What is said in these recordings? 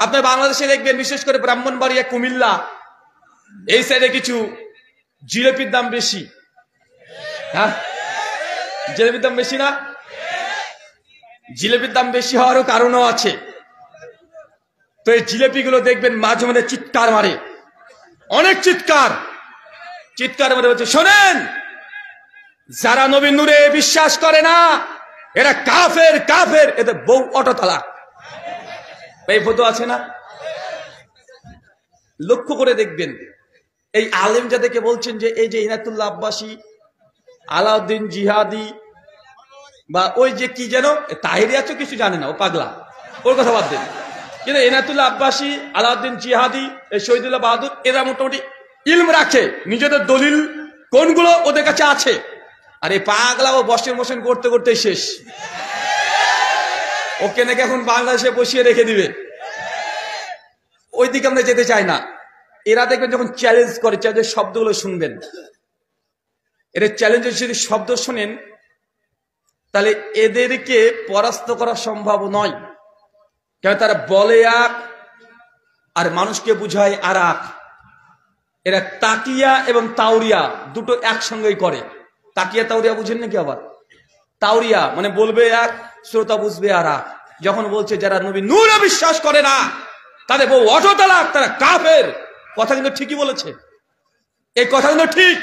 আপনার বাংলাদেশে দেখবেন বিশেষ করে ব্রাহ্মণবাড়িয়া, কুমিল্লা এই সাইডে কিছু জিলেপির দাম বেশি। হ্যাঁ, জিলেপির দাম বেশি না? জিলেপির দাম বেশি হওয়ারও কারণও আছে। তো এই জিলেপিগুলো দেখবেন মাঝে মাঝে চিৎকার মারে, অনেক চিৎকার মারে বলছে, শোনেন, যারা নবী নূরে বিশ্বাস করে না এরা কাফের, এদের বউ অটো তালাক। এই ফটো আছে না? লক্ষ্য করে দেখবেন এই আলেম যাদেরকে বলছেন যে এই যে ইনায়তুল্লাহ আব্বাসী, আলাউদ্দিন জিহাদি বা ওই যে কি যেন তাহিরি আছে, কিছু জানে না, ও পাগলা, ওর কথা বাদ দেন। কিন্তু ইনায়তুল্লাহ আব্বাসী, আলাউদ্দিন জিহাদি, শহীদুল্লাহ বাহাদুর এরা মোটামুটি ইলম রাখে, নিজেদের দলিল কোনগুলো ওদের কাছে আছে। আর এই পাগলা ও বসেন বসেন করতে করতে শেষ, ওকে নাকি এখন বাংলাদেশে বসিয়ে রেখে দিবে। ওইদিকে আমরা যেতে চাই না। এরা দেখবেন যখন চ্যালেঞ্জ করে, চ্যালেঞ্জের শব্দগুলো শুনবেন, এদের চ্যালেঞ্জের যদি শব্দ শোনেন তাহলে এদেরকে পরাস্ত করা সম্ভব নয়। কেন? তারা বলে এক আর মানুষকে বুঝায় আর এক। এরা তাকিয়া এবং তাওরিয়া দুটো একসঙ্গেই করে। তাকিয়া তাওরিয়া বুঝেন নাকি? আবার তাওরিয়া মানে বলবে এক, শ্রোতা বুঝবে আর এক। যখন বলছে যারা নবী নূরে বিশ্বাস করে না তাদের বউ অটো তালাক, তারা কাফের, কথা কিন্তু ঠিকই বলেছে। এই কথা কিন্তু ঠিক।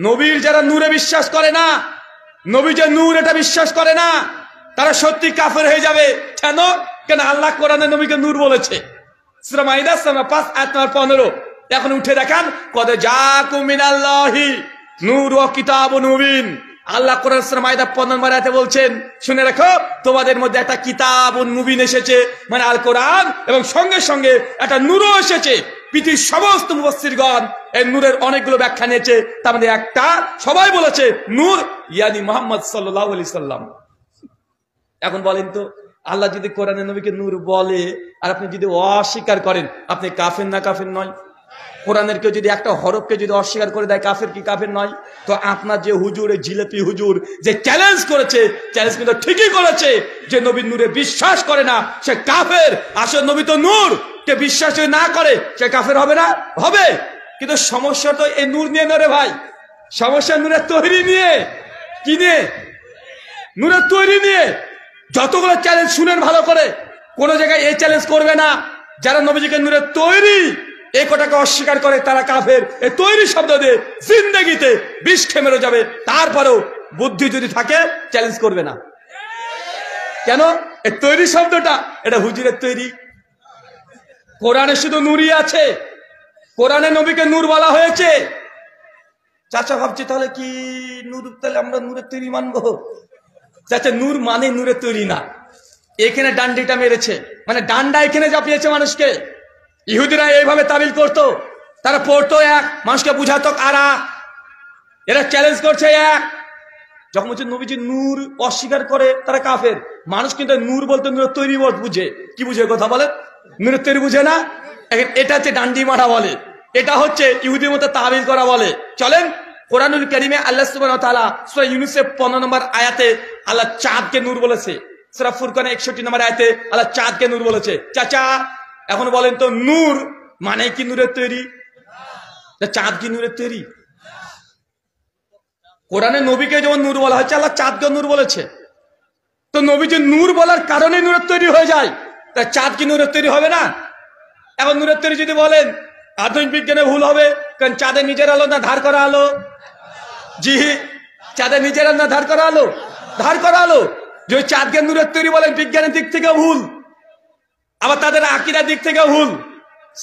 নবীর যারা নূরে বিশ্বাস করে না, নবী যে নূর এটা বিশ্বাস করে না, তারা সত্যি কাফের হয়ে যাবে। কেন? আল্লাহ কোরআনে নবীকে নূর বলেছে। সূরা মাইদা 5:15। এখন উঠে দেখান, কদ জাকুম মিনাল্লাহি নূর ওয়া কিতাবুন মুবিন। আল্লাহ কোরআন সূরা মাইদা 15 বলছেন, শুনে রাখো, তোমাদের মধ্যে একটা কিতাবুন মুবিন এসেছে, মানে আল কোরআন, এবং সঙ্গে সঙ্গে একটা নূরও এসেছে। পৃথিবীর সমস্ত মুফাসসিরগণ এই নূরের অনেকগুলো ব্যাখ্যা নিয়েছে, তার মধ্যে একটা সবাই বলেছে নূর ইয়ানি মুহাম্মদ সাল্লাল্লাহু আলাইহি সাল্লাম। এখন বলেন তো, আল্লাহ যদি কোরআনে নবীকে নূর বলে আর আপনি যদি অস্বীকার করেন, আপনি কাফের না কাফের নয়? কোরআনের কেউ যদি একটা হরফকে যদি অস্বীকার করে দেয়, কাফের কি কাফের নয়? তো আপনার যে হুজুর, জিলেপি হুজুর যে চ্যালেঞ্জ করেছে, চ্যালেঞ্জ কিন্তু ঠিকই করেছে, যে নবী নূরে বিশ্বাস করে না সে কাফের। আসলে নবী তো নূর, কে বিশ্বাস না করে সে কাফের হবে না? হবে। কিন্তু সমস্যা তো এই নূর নিয়ে না রে ভাই, সমস্যা নূরের তৈরি নিয়ে। কি নিয়ে? নূরের তৈরি নিয়ে। যতগুলো চ্যালেঞ্জ শুনেন ভালো করে, কোন জায়গায় এই চ্যালেঞ্জ করবে না যারা নবীজিকে নূরের তৈরি এই কথাকে অস্বীকার করে তারা কাফের। এই তৈরি শব্দ দিয়ে জিন্দেগিতে বিষ খেয়ে মেরে যাবে, তারপরেও বুদ্ধি যদি থাকে চ্যালেঞ্জ করবে না। কেন? এই তৈরি শব্দটা এটা হুজুরের তৈরি। কোরআনে শুধু নূরই আছে, কোরআনে নবীকে নূর বলা হয়েছে। চাচা ভাবছি তাহলে কি নূর, তাহলে আমরা নূরের তৈরি মানবো? চাচা, নূর মানে নূরের তৈরি না। এখানে ডান্ডিটা মেরেছে, মানে ডান্ডা এখানে চাপিয়েছে মানুষকে। ইহুদিরা এইভাবে তাবিল করতো, তারা পড়তো এক, মানুষকে বুঝাতো আর এক। এরা চ্যালেঞ্জ করছে এক। যখন বলছে নবীজি নূর অস্বীকার করে তারা কাফের। মানুষ কিন্তু নূর বলতে নূরের তৈরি বুঝে। কি বুঝে কথা বলে? নূরের তৈরি বুঝে না। এটা হচ্ছে ডান্ডি মারা বলে, এটা হচ্ছে ইহুদির মতো তাবিল করা বলে। চলেন কোরআনুল কারীমে আল্লাহ সুবহানাহু ওয়া তাআলা সূরা ইউনূসের 15 নম্বর আয়াতে আল্লাহ চাঁদকে নূর বলেছে। সূরা ফুরকানে 61 নম্বর আয়াতে আল্লাহ চাঁদকে নূর বলেছে। চাচা এখন বলেন তো, নূর মানে কি নূরের তৈরি? চাঁদ কি নূরের তৈরি? কোরআনে নবীকে যেমন নূর বলা হয়েছে, আল্লাহ চাঁদকে নূর বলেছে। তো নবী যে নূর বলার কারণে নূরের তৈরি হয়ে যায়, তা চাঁদ কি নূরের তৈরি হবে না? এখন নূরের তৈরি যদি বলেন আধুনিক বিজ্ঞানে ভুল হবে, কারণ চাঁদের নিজের আলো না ধার করা আলো? জি, চাঁদের নিজের আলো না ধার করা আলো? ধার করা আলো। যে চাঁদকে নূরের তৈরি বলেন, বিজ্ঞানের দিক থেকে ভুল, আবার তাদের আকীদার দিক থেকে ভুল।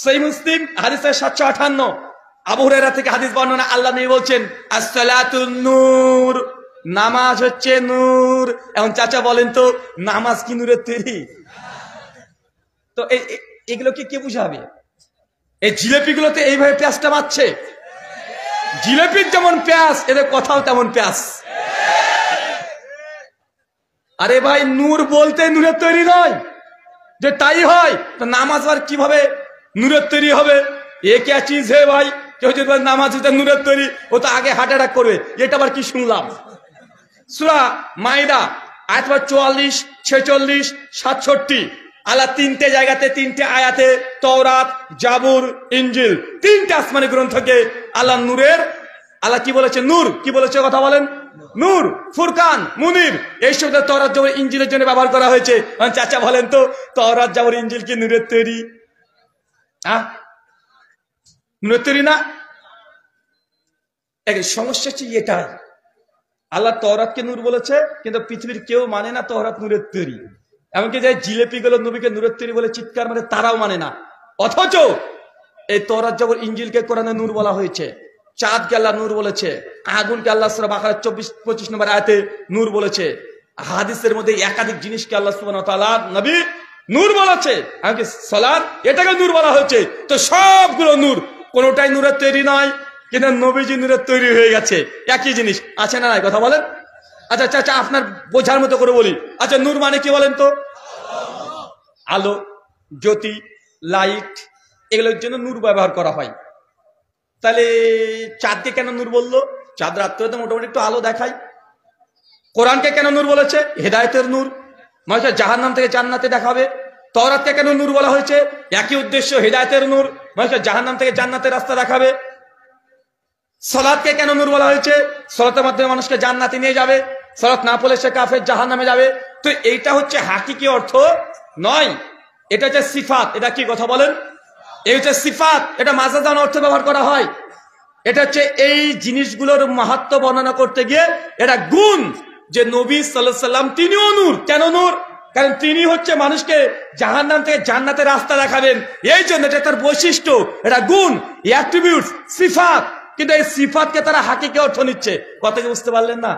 সহিহ মুসলিম হাদিস 758, আবু হুরায়রা থেকে হাদিস বর্ণনা, আল্লাহ নবী বলছেন আসসালাতুন নূর, নামাজ হচ্ছে নূর। এখন চাচা বলেন তো, নামাজ কি নূরের তৈরি? তো এগুলোকে কে বুঝাবে? এই জিলেপি গুলোতে এইভাবে পেঁয়াজটা মারছে। জিলেপির যেমন পেঁয়াজ, এদের কথাও তেমন পেঁয়াজ। আরে ভাই, নূর বলতে নূরের তৈরি নয়। যে তাই হয় তো নামাজ আর কিভাবে নূরের তৈরি হবে? এ কে চিজ হে ভাই? কেউ যদি নামাজ নূরের তৈরি, ও তো আগে হার্ট অ্যাটাক করবে। এটা আবার কি শুনলাম? সূরা মাইদা আয়াত 44, 46, 67 আল্লাহ তিনটে জায়গাতে তিনটে আয়াতে তওরাত, জাবুর, ইনজিল তিনটে আসমানি গ্রন্থকে আল্লাহ নূরের, আল্লাহ কি বলেছে? নূর। কি বলেছে কথা বলেন? নূর, ফুরকান, মুনির, এই শব্দ তওরাত, জাবুর, ইনজিলের জন্য ব্যবহার করা হয়েছে। চাচা বলেন তো, তওরাত, জাবুর, ইনজিল কি নূরের তৈরি? নূরের তৈরি না? সমস্যা হচ্ছে এটাই, আল্লাহ তওরাতকে নূর বলেছে, কিন্তু পৃথিবীর কেউ মানে না তওরাত নূরের তৈরি। এমনকি যে জিলেপি গুলো নবীকে নূরের তৈরি বলে চিৎকার মানে, তারাও মানে না। অথচ এই তওরাত, জাবুর, ইনজিলকে কোরআনে নূর বলা হয়েছে। চাঁদকে আল্লাহ নূর বলেছে, আগুনকে আল্লাহ সূরা বাকারা 24-25 নম্বর আয়াতে নূর বলেছে। হাদিসের মধ্যে একাধিক জিনিসকে আল্লাহ সুবহানাহু ওয়া তাআলা নবী নূর বলেছে। এমনকি সালাত, এটাকে নূর বলা হয়েছে। তো সবগুলো নূর, কোনোটাই নূরের তৈরি নয়, কিন্তু নবীজি নূরের তৈরি হয়ে গেছে। একই জিনিস আছে না নাই? কথা বলেন। আচ্ছা চাচা, আপনার বোঝার মতো করে বলি। আচ্ছা, নূর মানে কি বলেন তো? আলো, জ্যোতি, লাইট, এগুলোর জন্য নূর ব্যবহার করা হয়। তাহলে চাঁদকে কেন নূর বললো? চাঁদ রাত্রে তো মোটামুটি একটু আলো দেখায়। কোরআনকে কেন নূর বলেছে? হেদায়েতের নূর, মানুষের জাহান্নাম থেকে জান্নাতে দেখাবে। তওরাতকে কেন নূর বলা হয়েছে? একই উদ্দেশ্য, হেদায়েতের নূর, মানুষের জাহান্নাম থেকে জান্নাতের রাস্তা দেখাবে। সালাতকে কেন নূর বলা হয়েছে? সালাতের মাধ্যমে মানুষকে জান্নাতে নিয়ে যাবে। সালাত না পড়লে সে কাফের, জাহান্নামে যাবে। তো এইটা হচ্ছে হাকিকি অর্থ নয়, এটা হচ্ছে সিফাত। এটা কি কথা বলেন? এই হচ্ছে সিফাত, এটা মাজাজান অর্থে ব্যবহার করা হয়। এটা হচ্ছে এই জিনিসগুলোর মাহাত্ম্য বর্ণনা করতে গিয়ে এটা গুণ, যে নবী সাল্লাল্লাহু আলাইহি সাল্লাম তিনিও নূর। কেন নূর? কারণ তিনি হচ্ছে মানুষকে জাহান্নাম থেকে জান্নাতের রাস্তা দেখাবেন। এই জন্য এটা তার বৈশিষ্ট্য, এটা গুণ, অ্যাট্রিবিউটস, সিফাত। কিন্তু এই সিফাতকে তারা হাকিকি অর্থ নিচ্ছে। কথা কি বুঝতে পারলেন না?